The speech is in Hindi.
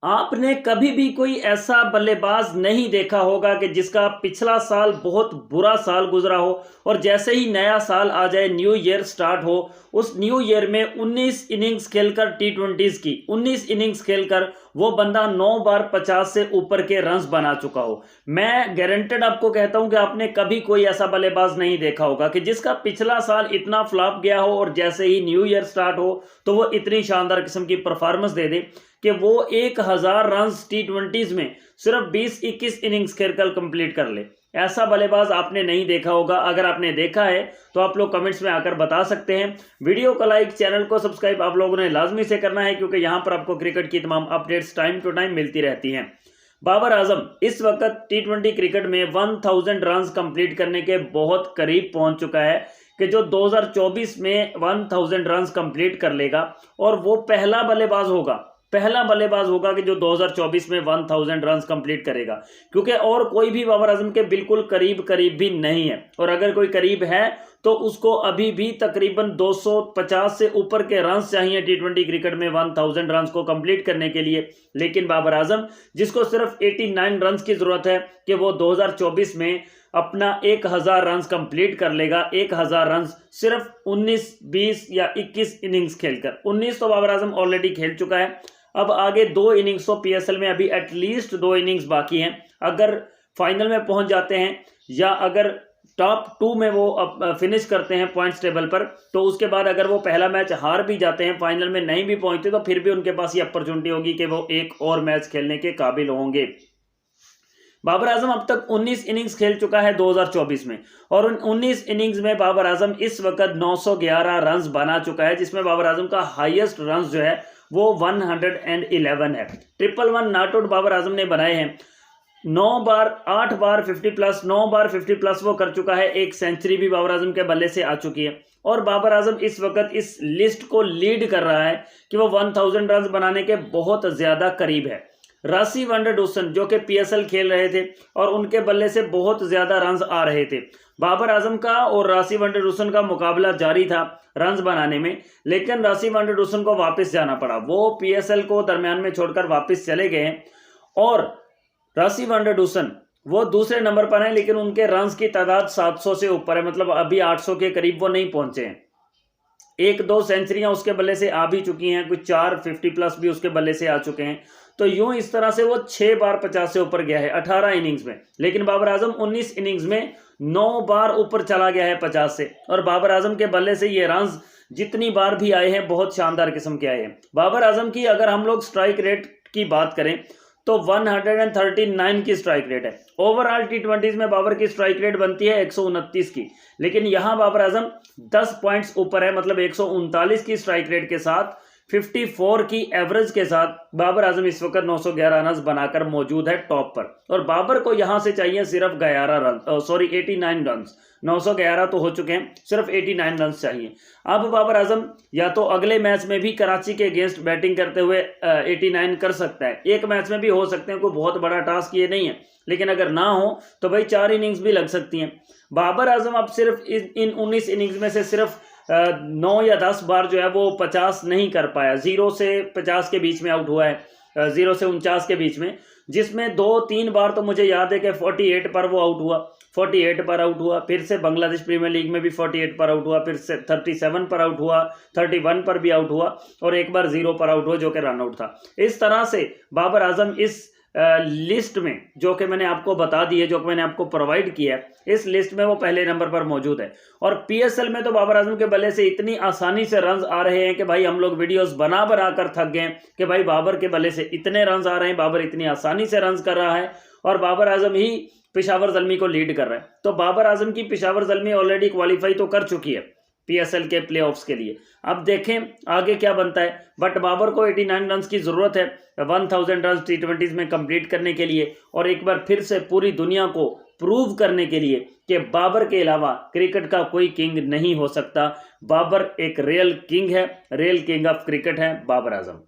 आपने कभी भी कोई ऐसा बल्लेबाज नहीं देखा होगा कि जिसका पिछला साल बहुत बुरा साल गुजरा हो और जैसे ही नया साल आ जाए, न्यू ईयर स्टार्ट हो, उस न्यू ईयर में 19 इनिंग्स खेलकर टी20 की 19 इनिंग्स खेलकर वो बंदा 9 बार 50 से ऊपर के रन्स बना चुका हो। मैं गारंटेड आपको कहता हूं कि आपने कभी कोई ऐसा बल्लेबाज नहीं देखा होगा कि जिसका पिछला साल इतना फ्लॉप गया हो और जैसे ही न्यू ईयर स्टार्ट हो तो वो इतनी शानदार किस्म की परफॉर्मेंस दे दे कि वो 1000 रन टी20 में सिर्फ 20-21 इनिंग्स खेलकर कंप्लीट कर ले। ऐसा बल्लेबाज आपने नहीं देखा होगा। अगर आपने देखा है तो आप लोग कमेंट्स में आकर बता सकते हैं। वीडियो को लाइक, चैनल को सब्सक्राइब आप लोगों ने लाजमी से करना है, क्योंकि यहां पर आपको क्रिकेट की तमाम अपडेट्स टाइम टू टाइम मिलती रहती हैं। बाबर आजम इस वक्त टी20 क्रिकेट में 1000 रन कंप्लीट करने के बहुत करीब पहुंच चुका है कि जो 2024 में 1000 रन कंप्लीट कर लेगा और वो पहला बल्लेबाज होगा कि जो 2024 में 1000 रन कंप्लीट करेगा, क्योंकि और कोई भी बाबर आजम के बिल्कुल करीब भी नहीं है। और अगर कोई करीब है तो उसको अभी भी तकरीबन 250 से ऊपर के रन चाहिए टी20 क्रिकेट में 1000 रन को कंप्लीट करने के लिए। लेकिन बाबर आजम, जिसको सिर्फ 89 रन की जरूरत है कि वो 2024 में अपना 1000 रन कंप्लीट कर लेगा। 1000 रन सिर्फ 19, 20 या 21 इनिंग्स खेलकर। 19 तो बाबर आजम ऑलरेडी खेल चुका है। अब आगे 2 इनिंग्स तो पीएसएल में अभी एटलीस्ट 2 इनिंग्स बाकी हैं। अगर फाइनल में पहुंच जाते हैं या अगर टॉप 2 में वो फिनिश करते हैं पॉइंट्स टेबल पर, तो उसके बाद अगर वो पहला मैच हार भी जाते हैं, फाइनल में नहीं भी पहुंचते, तो फिर भी उनके पास ये अपॉर्चुनिटी होगी कि वो एक और मैच खेलने के काबिल होंगे। बाबर आजम अब तक 19 इनिंग्स खेल चुका है 2024 में, और उन 19 इनिंग्स में बाबर आजम इस वक्त 911 रन बना चुका है, जिसमें बाबर आजम का हाईएस्ट रन जो है वो 111 है। 111 नॉट आउट बाबर आजम ने बनाए हैं। 8 बार 50 प्लस, 9 बार 50 प्लस वो कर चुका है। एक सेंचुरी भी बाबर आजम के बल्ले से आ चुकी है। और बाबर आजम इस वक्त इस लिस्ट को लीड कर रहा है कि वो 1000 रन बनाने के बहुत ज्यादा करीब है। रासी वंडरडोसन जो कि पीएसएल खेल रहे थे और उनके बल्ले से बहुत ज्यादा रन आ रहे थे। बाबर आजम का और रासी वंडरडोसन का मुकाबला जारी था रन बनाने में, लेकिन रासी वंडरडोसन को वापस जाना पड़ा। वो पीएसएल को दरमियान में छोड़कर वापस चले गए और रासी वंडरडोसन वो दूसरे नंबर पर हैं, लेकिन उनके रन्स की तादाद 700 से ऊपर है। मतलब अभी 800 के करीब वो नहीं पहुंचे हैं। 1-2 सेंचुरियां उसके बल्ले से आ भी चुकी हैं, कुछ 4 50 प्लस भी उसके बल्ले से आ चुके हैं। तो यूं इस तरह से वो 6 बार 50 से ऊपर गया है 18 इनिंग्स में। लेकिन बाबर आजम 19 इनिंग्स में 9 बार ऊपर चला गया है 50 से। और बाबर आजम के बल्ले से ये रन्स जितनी बार भी आए हैं बहुत शानदार किस्म के आए हैं। बाबर आजम की अगर हम लोग स्ट्राइक रेट की बात करें तो 139 की स्ट्राइक रेट है। ओवरऑल टी20 में बाबर की स्ट्राइक रेट बनती है 129 की, लेकिन यहां बाबर आजम 10 पॉइंट्स ऊपर है। मतलब 139 की स्ट्राइक रेट के साथ 54 की एवरेज के साथ बाबर आजम इस वक्त 911 रन बनाकर मौजूद है टॉप पर। और बाबर को यहां से चाहिए सिर्फ 89 रन। 911 तो हो चुके हैं, सिर्फ 89 रन चाहिए। अब बाबर आजम या तो अगले मैच में भी कराची के अगेंस्ट बैटिंग करते हुए 89 कर सकता है। एक मैच में भी हो सकते हैं, कोई बहुत बड़ा टास्क ये नहीं है। लेकिन अगर ना हो तो भाई 4 इनिंग्स भी लग सकती हैं। बाबर आजम अब सिर्फ इन 19 इनिंग्स में से सिर्फ 9 या 10 बार जो है वो 50 नहीं कर पाया। 0 से 50 के बीच में आउट हुआ है, 0 से 49 के बीच में, जिसमें 2-3 बार तो मुझे याद है कि 48 पर वो आउट हुआ। 48 पर आउट हुआ, फिर से बांग्लादेश प्रीमियर लीग में भी 48 पर आउट हुआ, फिर से 37 पर आउट हुआ, 31 पर भी आउट हुआ और एक बार 0 पर आउट हुआ जो कि रन आउट था। इस तरह से बाबर आजम इस लिस्ट में जो कि मैंने आपको बता दी है, जो कि मैंने आपको प्रोवाइड किया है, इस लिस्ट में वो पहले नंबर पर मौजूद है। और पीएसएल में तो बाबर आजम के बल्ले से इतनी आसानी से रन्स आ रहे हैं कि भाई हम लोग वीडियोस बना कर थक गए कि भाई बाबर के बल्ले से इतने रन्स आ रहे हैं, बाबर इतनी आसानी से रन्स कर रहा है और बाबर आजम ही पेशावर ज़ल्मी को लीड कर रहा है। तो बाबर आजम की पेशावर ज़ल्मी ऑलरेडी क्वालिफाई तो कर चुकी है पीएसएल के प्लेऑफ्स के लिए। अब देखें आगे क्या बनता है। बट बाबर को 89 रन की जरूरत है 1000 रन टी20 में कंप्लीट करने के लिए, और एक बार फिर से पूरी दुनिया को प्रूव करने के लिए कि बाबर के अलावा क्रिकेट का कोई किंग नहीं हो सकता। बाबर एक रियल किंग है, रियल किंग ऑफ क्रिकेट है बाबर आजम।